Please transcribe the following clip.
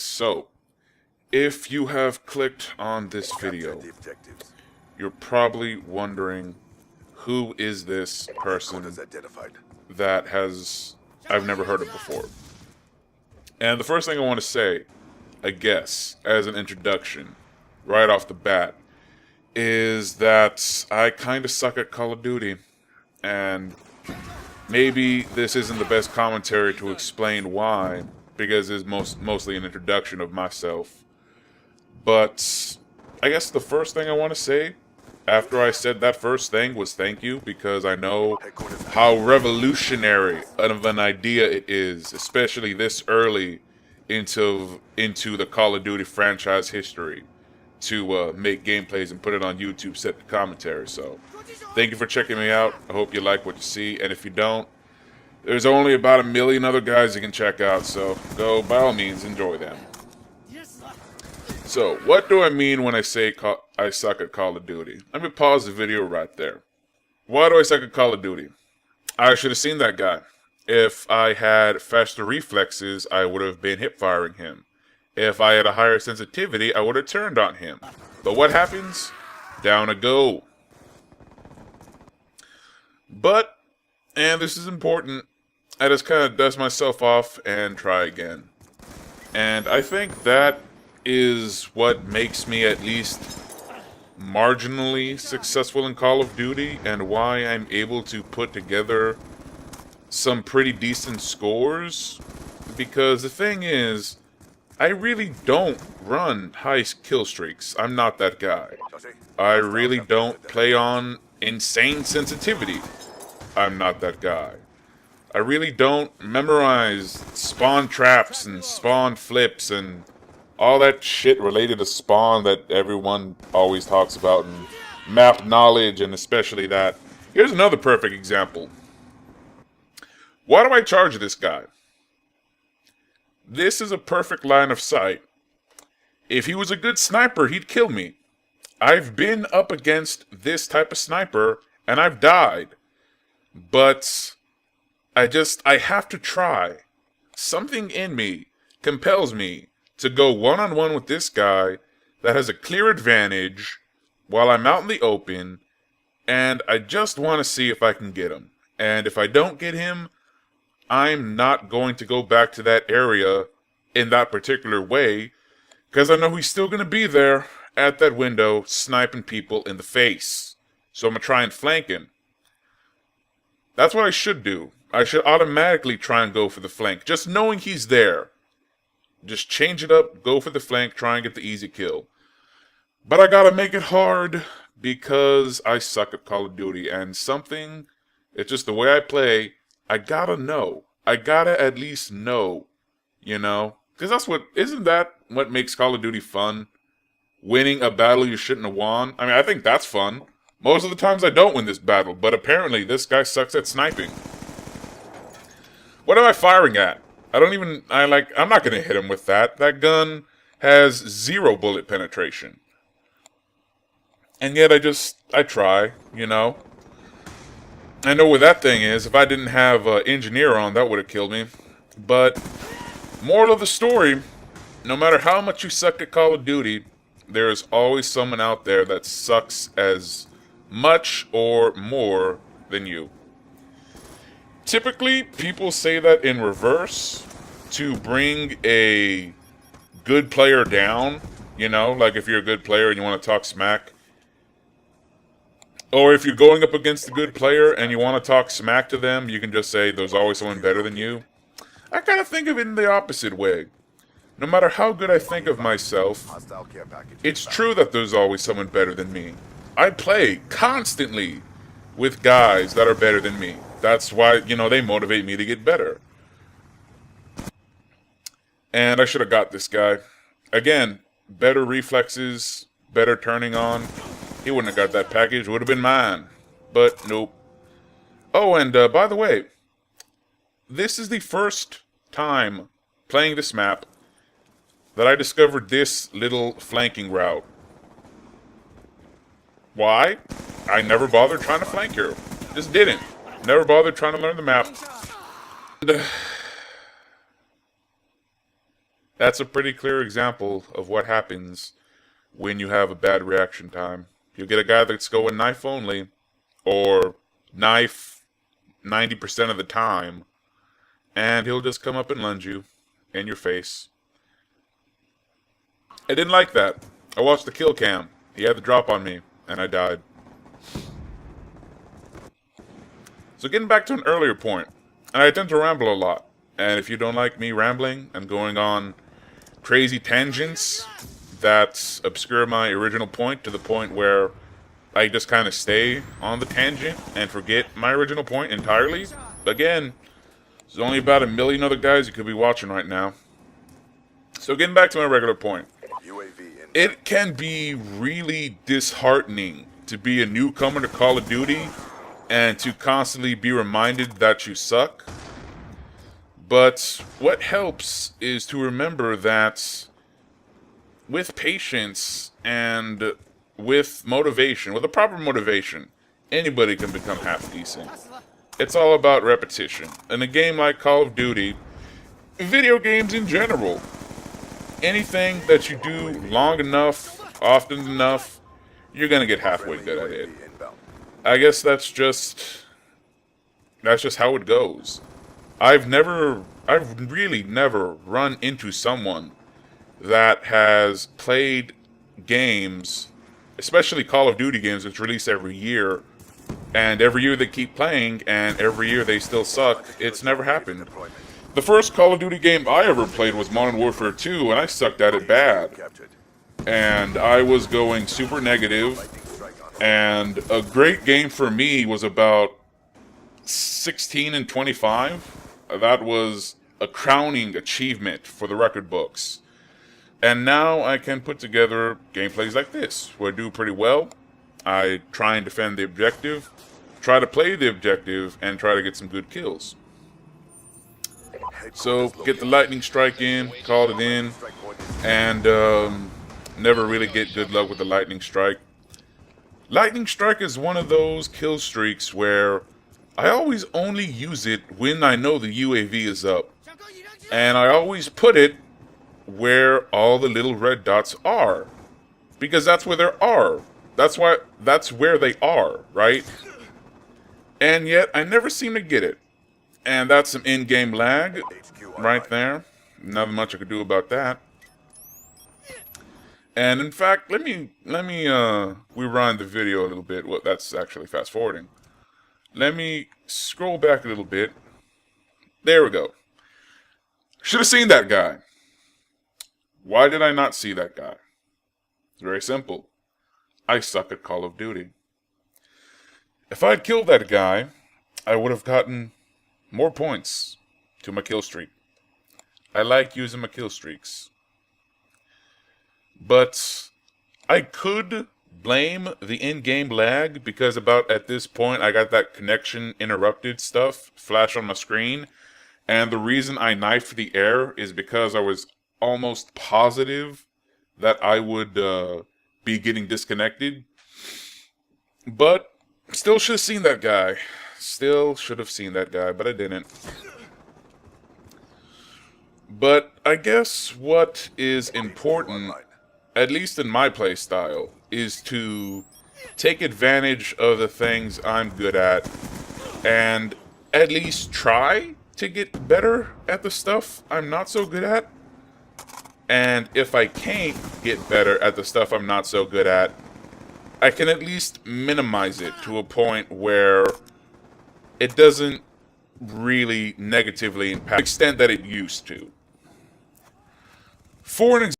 So, if you have clicked on this video, you're probably wondering, who is this person that I've never heard of before? And the first thing I want to say, I guess, as an introduction, right off the bat, is that I kind of suck at Call of Duty, and maybe this isn't the best commentary to explain why, because it's mostly an introduction of myself. But I guess the first thing I want to say, after I said that first thing, was thank you, because I know how revolutionary of an idea it is, especially this early into the Call of Duty franchise history, to make gameplays and put it on YouTube set to commentary. So thank you for checking me out. I hope you like what you see, and if you don't, there's only about 1 million other guys you can check out, so go, by all means, enjoy them. So, what do I mean when I say I suck at Call of Duty? Let me pause the video right there. Why do I suck at Call of Duty? I should have seen that guy. If I had faster reflexes, I would have been hip-firing him. If I had a higher sensitivity, I would have turned on him. But what happens? Down a go. But, and this is important, I just kind of dust myself off and try again. And I think that is what makes me at least marginally successful in Call of Duty, and why I'm able to put together some pretty decent scores. Because the thing is, I really don't run high kill streaks. I'm not that guy. I really don't play on insane sensitivity. I'm not that guy. I really don't memorize spawn traps and spawn flips and all that shit related to spawn that everyone always talks about, and map knowledge, and especially that. Here's another perfect example. Why do I charge this guy? This is a perfect line of sight. If he was a good sniper, he'd kill me. I've been up against this type of sniper, and I've died. But I have to try. Something in me compels me to go one-on-one with this guy that has a clear advantage while I'm out in the open, and I just want to see if I can get him. And if I don't get him, I'm not going to go back to that area in that particular way, because I know he's still going to be there at that window sniping people in the face. So I'm going to try and flank him. That's what I should do. I should automatically try and go for the flank, just knowing he's there. Just change it up, go for the flank, try and get the easy kill. But I gotta make it hard, because I suck at Call of Duty, and it's just the way I play, I gotta know. I gotta at least know, you know? Because isn't that what makes Call of Duty fun? Winning a battle you shouldn't have won? I mean, I think that's fun. Most of the times I don't win this battle, but apparently this guy sucks at sniping. What am I firing at? I'm not gonna hit him with that. That gun has 0 bullet penetration. And yet I try, you know? I know what that thing is. If I didn't have engineer on, that would have killed me. But, moral of the story, no matter how much you suck at Call of Duty, there is always someone out there that sucks as much or more than you. Typically, people say that in reverse to bring a good player down, you know, like if you're a good player and you want to talk smack. Or if you're going up against a good player and you want to talk smack to them, you can just say there's always someone better than you. I kind of think of it in the opposite way. No matter how good I think of myself, it's true that there's always someone better than me. I play constantly with guys that are better than me. That's why, you know, they motivate me to get better. And I should have got this guy. Again, better reflexes, better turning on. He wouldn't have got that package, would have been mine. But nope. Oh, and by the way, this is the first time playing this map that I discovered this little flanking route. Why? I never bothered trying to flank her. Just didn't. Never bothered trying to learn the map. That's a pretty clear example of what happens when you have a bad reaction time. You'll get a guy that's going knife only, or knife 90% of the time, and he'll just come up and lunge you in your face. I didn't like that. I watched the kill cam. He had the drop on me, and I died. So getting back to an earlier point, and I tend to ramble a lot, and if you don't like me rambling and going on crazy tangents that obscure my original point to the point where I just kind of stay on the tangent and forget my original point entirely, again, there's only about a million other guys you could be watching right now. So getting back to my regular point, it can be really disheartening to be a newcomer to Call of Duty and to constantly be reminded that you suck. But what helps is to remember that with patience and with motivation, with a proper motivation, anybody can become half decent. It's all about repetition. In a game like Call of Duty, video games in general, anything that you do long enough, often enough, you're gonna get halfway good at it. I guess that's just how it goes. I've really never run into someone that has played games, especially Call of Duty games, which release every year, and every year they keep playing, and every year they still suck. It's never happened. The first Call of Duty game I ever played was Modern Warfare 2, and I sucked at it bad. And I was going super negative, and a great game for me was about 16 and 25. That was a crowning achievement for the record books. And now I can put together gameplays like this, where I do pretty well. I try and defend the objective, try to play the objective, and try to get some good kills. So, get the lightning strike in, called it in, and never really get good luck with the lightning strike. Lightning strike is one of those kill streaks where I always only use it when I know the UAV is up. And I always put it where all the little red dots are. Because that's where there are. That's where they are, right? And yet, I never seem to get it. And that's some in-game lag right there. Nothing much I could do about that. And in fact, let me rewind the video a little bit. Well, that's actually fast forwarding. Let me scroll back a little bit. There we go. Should have seen that guy. Why did I not see that guy? It's very simple. I suck at Call of Duty. If I'd killed that guy, I would have gotten more points to my kill streak. I like using my kill streaks. But I could blame the in-game lag because about at this point I got that connection interrupted stuff flash on my screen. And the reason I knifed the air is because I was almost positive that I would be getting disconnected. But still should have seen that guy. Still should have seen that guy, but I didn't. But I guess what is important, at least in my play style, is to take advantage of the things I'm good at and at least try to get better at the stuff I'm not so good at. And if I can't get better at the stuff I'm not so good at, I can at least minimize it to a point where it doesn't really negatively impact to the extent that it used to. For an example,